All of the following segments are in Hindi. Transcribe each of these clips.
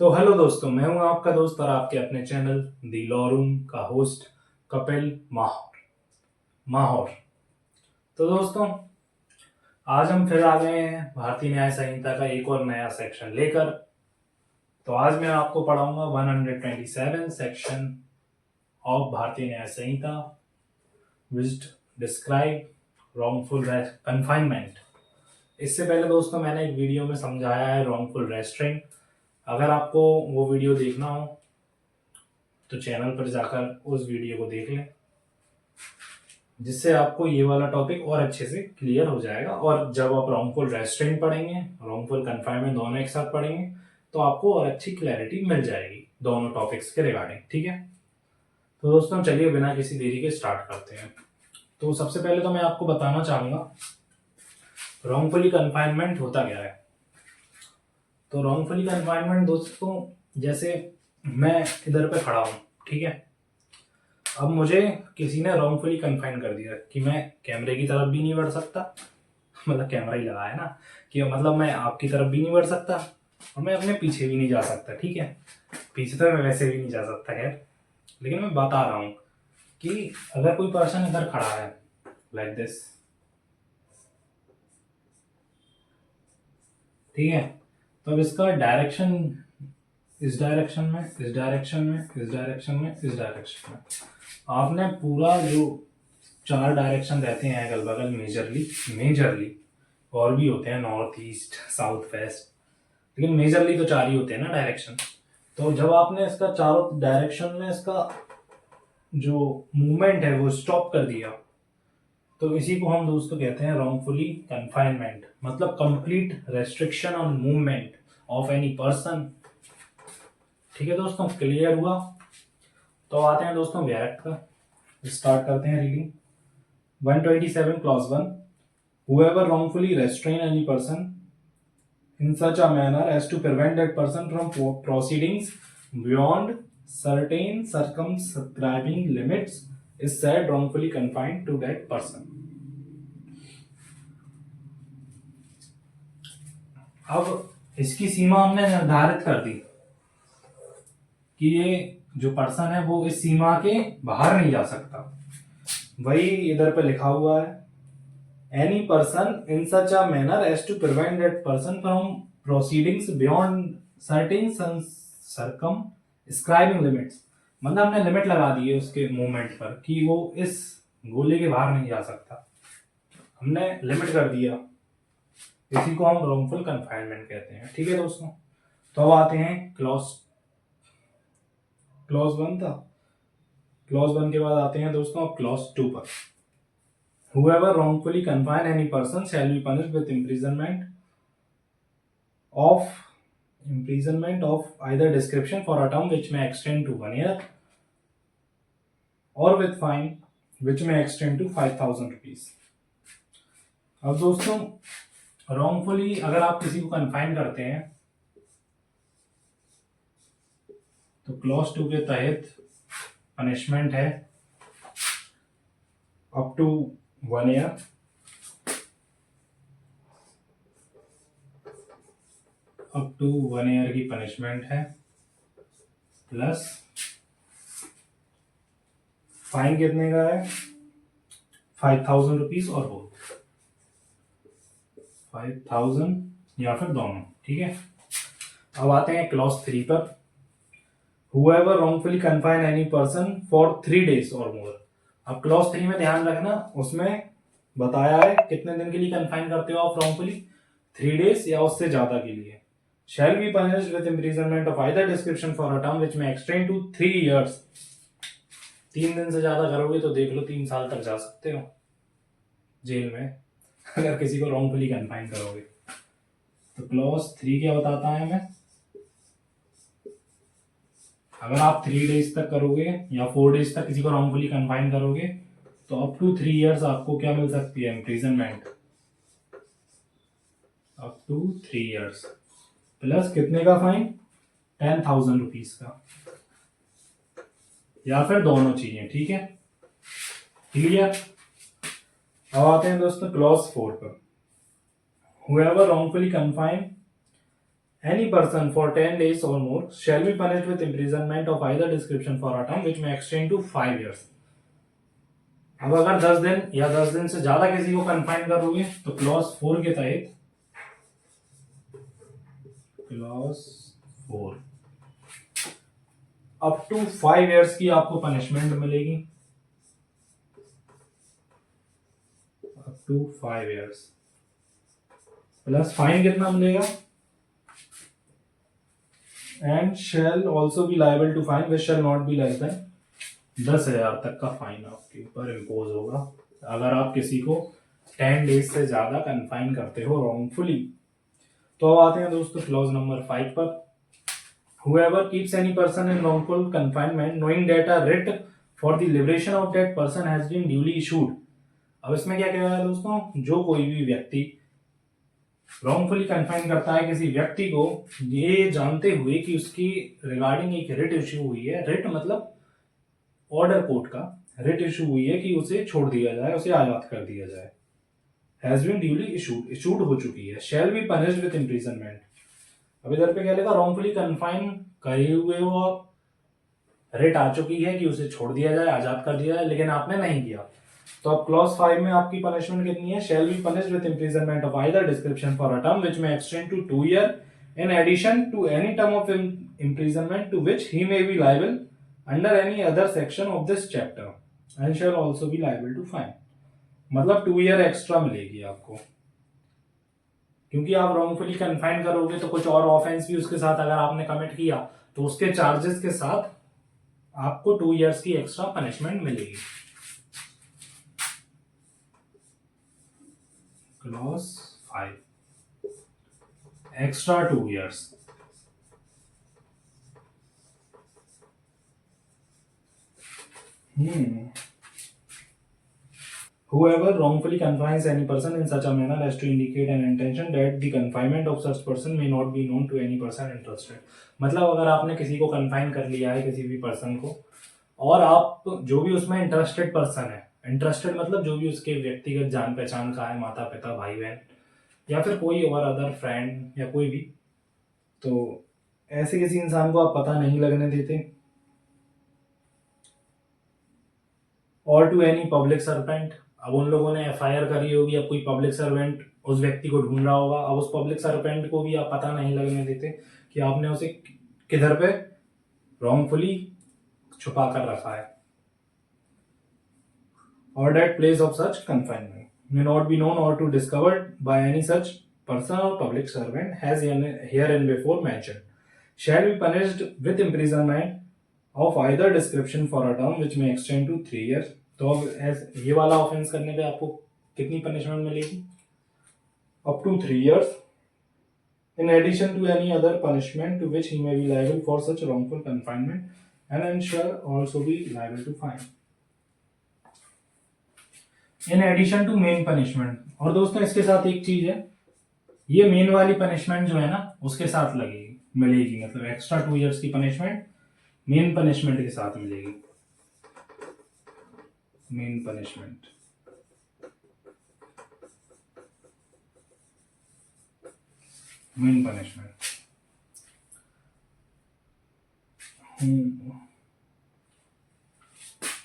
तो हेलो दोस्तों, मैं हूं आपका दोस्त और आपके अपने चैनल दी लॉ रूम का होस्ट कपिल माहौर माहौर। तो दोस्तों, आज हम फिर आ गए हैं भारतीय न्याय संहिता का एक और नया सेक्शन लेकर। तो आज मैं आपको पढ़ाऊंगा 127 सेक्शन ऑफ भारतीय न्याय संहिता विच डिस्क्राइब रॉन्गफुल कन्फाइनमेंट। इससे पहले दोस्तों मैंने एक वीडियो में समझाया है रॉन्गफुल रेस्ट्रेंट। अगर आपको वो वीडियो देखना हो तो चैनल पर जाकर उस वीडियो को देख लें, जिससे आपको ये वाला टॉपिक और अच्छे से क्लियर हो जाएगा। और जब आप रॉन्गफुल रेस्ट्रेंट पढ़ेंगे, रॉन्गफुल कन्फाइनमेंट दोनों एक साथ पढ़ेंगे तो आपको और अच्छी क्लैरिटी मिल जाएगी दोनों टॉपिक्स के रिगार्डिंग। ठीक है, तो दोस्तों चलिए बिना किसी देरी के स्टार्ट करते हैं। तो सबसे पहले तो मैं आपको बताना चाहूंगा रॉन्गफुली कन्फाइनमेंट होता क्या है। तो रॉन्गफुली कन्फाइनमेंट दोस्तों, जैसे मैं इधर पे खड़ा हूँ, ठीक है, अब मुझे किसी ने रॉन्गफुली कन्फाइन कर दिया कि मैं कैमरे की तरफ भी नहीं बढ़ सकता, मतलब कैमरा ही लगा है ना, कि मतलब मैं आपकी तरफ भी नहीं बढ़ सकता और मैं अपने पीछे भी नहीं जा सकता। ठीक है, पीछे तो मैं वैसे भी नहीं जा सकता खैर, लेकिन मैं बता रहा हूँ कि अगर कोई पर्सन इधर खड़ा है लाइक दिस, ठीक है, तो अब इसका डायरेक्शन इस डायरेक्शन में, इस डायरेक्शन में, इस डायरेक्शन में, इस डायरेक्शन में, आपने पूरा जो चार डायरेक्शन रहते हैं अगल बगल मेजरली और भी होते हैं, नॉर्थ ईस्ट साउथ वेस्ट, लेकिन मेजरली तो चार ही होते हैं ना डायरेक्शन। तो जब आपने इसका चारों डायरेक्शन में इसका जो मूवमेंट है वो स्टॉप कर दिया, तो इसी को हम दोस्तों कहते हैं रॉन्गफुली कन्फाइनमेंट, मतलब complete restriction on movement of any person. ठीक है दोस्तों, क्लियर हुआ? तो आते हैं दोस्तों डायरेक्ट का, स्टार्ट करते हैं reading. 127 clause 1, whoever wrongfully restrain any person in such a manner as to prevent that person from proceedings beyond certain circumscribing limits is said wrongfully confined to that person. अब इसकी सीमा हमने निर्धारित कर दी कि ये जो पर्सन है वो इस सीमा के बाहर नहीं जा सकता। वही इधर पे लिखा हुआ है, any person in such a manner as to prevent that person from proceedings beyond certain circumscribing limits, मतलब हमने लिमिट लगा दी है उसके मूवमेंट पर कि वो इस गोले के बाहर नहीं जा सकता, हमने लिमिट कर दिया। इसी को हम रॉन्गफुल कन्फाइनमेंट कहते हैं। ठीक है दोस्तों, तो अब आते हैं क्लॉज वन था, क्लॉज वन के बाद आते हैं दोस्तों अब क्लॉज टू पर। Whoever wrongfully confine any person shall be punished with imprisonment of either description for a term which may extend to 1 year or with fine which may extend to 5,000 rupees। अब दोस्तों wrongfully अगर आप किसी को कन्फाइन करते हैं तो क्लॉज 2 के तहत पनिशमेंट है up to 1 year, up to 1 year की पनिशमेंट है, प्लस फाइन कितने का है 5,000 रुपीज, और वो 5,000 या फिर दोनों। ठीक है, अब आते हैं क्लॉज 3 पर। Whoever wrongfully confine any person for 3 days or more। अब क्लॉज 3 में ध्यान रखना, उसमें बताया है कितने दिन के लिए कन्फाइन करते हो आप रॉन्गफुली, 3 days या उससे ज्यादा के लिए। Shall be punished with imprisonment of either description for a term which may extend to 3 years। 3 दिन से ज्यादा करोगे तो देख लो 3 साल तक जा सकते हो जेल में अगर किसी को रॉन्गफुली कन्फाइन करोगे। तो क्लॉज 3 क्या बताता है हमें, अगर आप 3 days तक करोगे या 4 days तक किसी को रॉन्गफुली कन्फाइन करोगे तो अप टू 3 years आपको क्या मिल सकती है, imprisonment up to 3 years, plus कितने का फाइन 10,000 रुपीज का, या फिर दोनों चीजें। ठीक है, क्लियर? अब आते हैं दोस्तों क्लॉज 4 पर। Whoever wrongfully confine any person for 10 days or more shall be punished with imprisonment of either description for a term which may extend to 5 years. अब अगर 10 दिन या 10 दिन से ज्यादा किसी को कन्फाइन करोगे तो क्लॉज 4 के तहत क्लॉज 4 अप टू 5 इयर्स की आपको पनिशमेंट मिलेगी, up to 5 years plus fine कितना मिलेगा, and shall also be liable to fine which shall not be less than 10,000 तक का फाइन आपके ऊपर इम्पोज होगा अगर आप किसी को 10 डेज से ज्यादा कन्फाइन करते हो रॉन्गफुली। तो अब आते हैं दोस्तों क्लॉज नंबर 5 पर। Whoever keeps any person in wrongful confinement knowing that a writ for the liberation of that person has been duly issued। अब इसमें क्या कह रहा है दोस्तों, जो कोई भी व्यक्ति रॉन्गफुली कन्फाइन करता है किसी व्यक्ति को ये जानते हुए कि उसकी रिगार्डिंग एक रिट इश्यू हुई है, रिट मतलब ऑर्डर कोर्ट का रिट इश्यू हुई है कि उसे छोड़ दिया जाए, उसे आजाद कर दिया जाए, हैज बीन ड्यूली इशूड हो चुकी है, shall be punished with imprisonment. अब इधर पे क्या लिखा, रॉन्गफुली कन्फाइन करे हुए हो आप, रिट आ चुकी है कि उसे छोड़ दिया जाए, आजाद कर दिया जाए, लेकिन आपने नहीं किया, तो अब क्लॉज 5 में आपकी पनिशमेंट कितनी है, shall be punished with imprisonment of either description for a term which may extend to 2 year in addition to any term of imprisonment to which he may be liable under any other section of this chapter and shall also be liable to fine. मतलब 2 ईयर एक्स्ट्रा मिलेगी आपको, क्योंकि आप रॉन्गफुली कन्फाइन करोगे तो कुछ और ऑफेंस भी उसके साथ अगर आपने कमिट किया तो उसके चार्जेस के साथ आपको 2 इयर्स की एक्स्ट्रा पनिशमेंट मिलेगी। Clause 5 extra 2 years. Whoever wrongfully confines any person in such a manner as to indicate an intention that the confinement of such person may not be known to any person interested। मतलब अगर आपने किसी को कन्फाइन कर लिया है किसी भी पर्सन को और आप जो भी उसमें इंटरेस्टेड पर्सन है, इंटरेस्टेड मतलब जो भी उसके व्यक्तिगत जान पहचान का है, माता पिता भाई बहन या फिर कोई और अदर फ्रेंड या कोई भी, तो ऐसे किसी इंसान को आप पता नहीं लगने देते, और टू एनी पब्लिक सर्वेंट। अब उन लोगों ने एफआईआर करी होगी, अब कोई पब्लिक सर्वेंट उस व्यक्ति को ढूंढ रहा होगा, अब उस पब्लिक सर्वेंट को भी आप पता नहीं लगने देते कि आपने उसे किधर पे रॉन्गफुली छुपा कर रखा है। और that place of such confinement may not be known or to discovered by any such person or public servant has herein before mentioned shall be punished with imprisonment of either description for a term which may extend to 3 years। तो अब ये वाला ऑफेंस करने पे आपको कितनी पनिशमेंट मिलेगी, up to 3 years in addition to any other punishment to which he may be liable for such wrongful confinement and shall also be liable to fine in addition to main punishment। और दोस्तों इसके साथ एक चीज है, ये मेन वाली पनिशमेंट जो है ना उसके साथ लगेगी मिलेगी, मतलब एक्स्ट्रा 2 इयर्स की पनिशमेंट मेन पनिशमेंट के साथ मिलेगी। मेन पनिशमेंट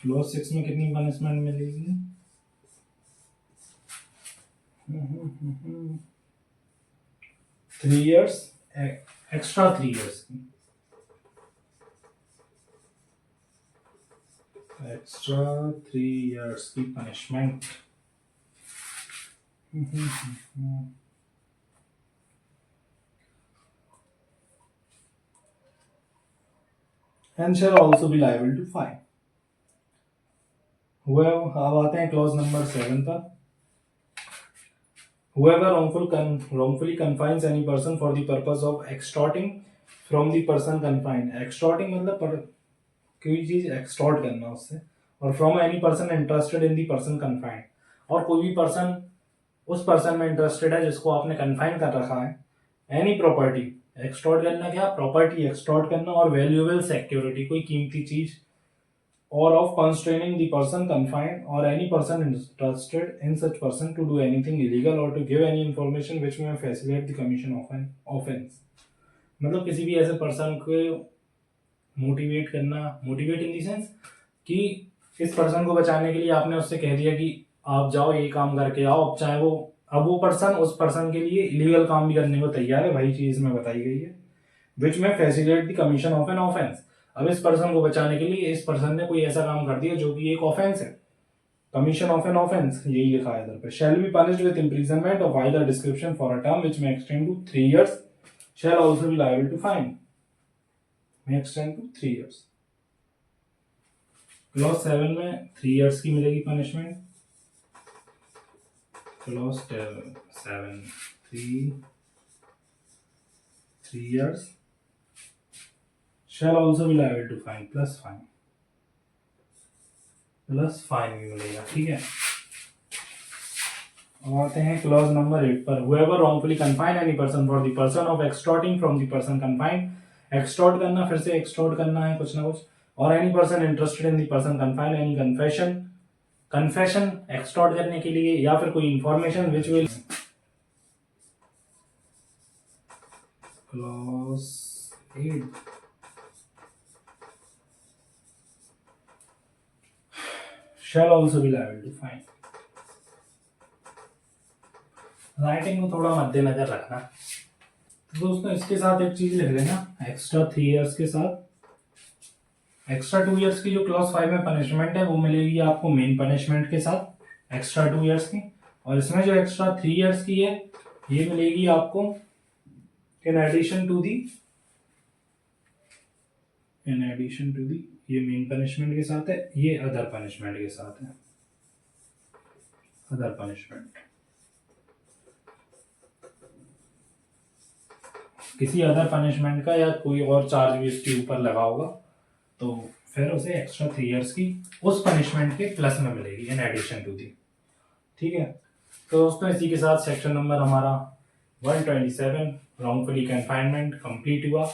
क्लॉज 6 में कितनी पनिशमेंट मिलेगी, 3 इयर्स एक्स्ट्रा 3 इयर्स की, एक्स्ट्रा 3 इयर्स की punishment. and shall also be liable to fine। अब आते हैं क्लॉज नंबर 7 पर। Whoever wrongfully confines any person for the purpose of extorting from the person confined। extorting मतलब कोई चीज एक्सटॉर्ट करना उससे, और from any person interested in the person confined, और कोई भी पर्सन उस पर्सन में इंटरेस्टेड है जिसको आपने कन्फाइन कर रखा है, एनी प्रॉपर्टी एक्सटॉर्ट करना, क्या प्रॉपर्टी एक्सटॉर्ट करना, और वैल्यूएबल सिक्योरिटी कोई कीमती चीज, or of constraining the person confined or any person interested in such person to do anything illegal or to give any information which may facilitate the commission of an offence. मतलब किसी भी ऐसे पर्सन को मोटिवेट करना, मोटिवेट इन दी सेंस कि इस पर्सन को बचाने के लिए आपने उससे कह दिया कि आप जाओ ये काम करके आओ, अब चाहे वो पर्सन उस पर्सन के लिए इलीगल काम भी करने को तैयार है, वही चीज में बताई गई है, विच में facilitate the commission of an offence. अब इस पर्सन को बचाने के लिए इस पर्सन ने कोई ऐसा काम कर दिया जो कि एक ऑफेंस है, कमीशन ऑफ एन ऑफेंस, यही लिखा है इधर पे। Shall be punished with imprisonment of either description for a term which may extend to 3 years, shall also be liable to fine, may extend to 3 years। Clause 7 में 3 years की मिलेगी पनिशमेंट। Clause 7 3 years, shall also be liable to fine plus fine भी मिलेगा, ठीक है। अब आते हैं क्लॉज नंबर 8 पर। whoever wrongfully confine any person for the person of extorting from the person confined, extort करना, फिर से extort करना है कुछ ना कुछ, और any person interested in the person confined any confession extort करने के लिए, या फिर कोई information which will clause 8 shall also be liable to fine। Writing को थोड़ा मद्देनजर रखना। तो दोस्तों इसके साथ एक चीज लिख लेना, एक्स्ट्रा 3 years के साथ एक्स्ट्रा 2 years की जो क्लॉज 5 में पनिशमेंट है वो मिलेगी आपको मेन पनिशमेंट के साथ एक्स्ट्रा 2 years की, और इसमें जो एक्स्ट्रा 3 years की है ये मिलेगी आपको इन एडिशन टू दी ये मेन पनिशमेंट के साथ है, ये अदर पनिशमेंट के साथ है, अदर पनिशमेंट। किसी अदर पनिशमेंट का या कोई और चार्ज भी इसके ऊपर लगा होगा तो फिर उसे एक्स्ट्रा 3 years की उस पनिशमेंट के प्लस में मिलेगी इन एडिशन टू दी, ठीक है। तो दोस्तों इसी के साथ सेक्शन नंबर हमारा 127 रॉन्गफुली कन्फाइनमेंट कंप्लीट हुआ।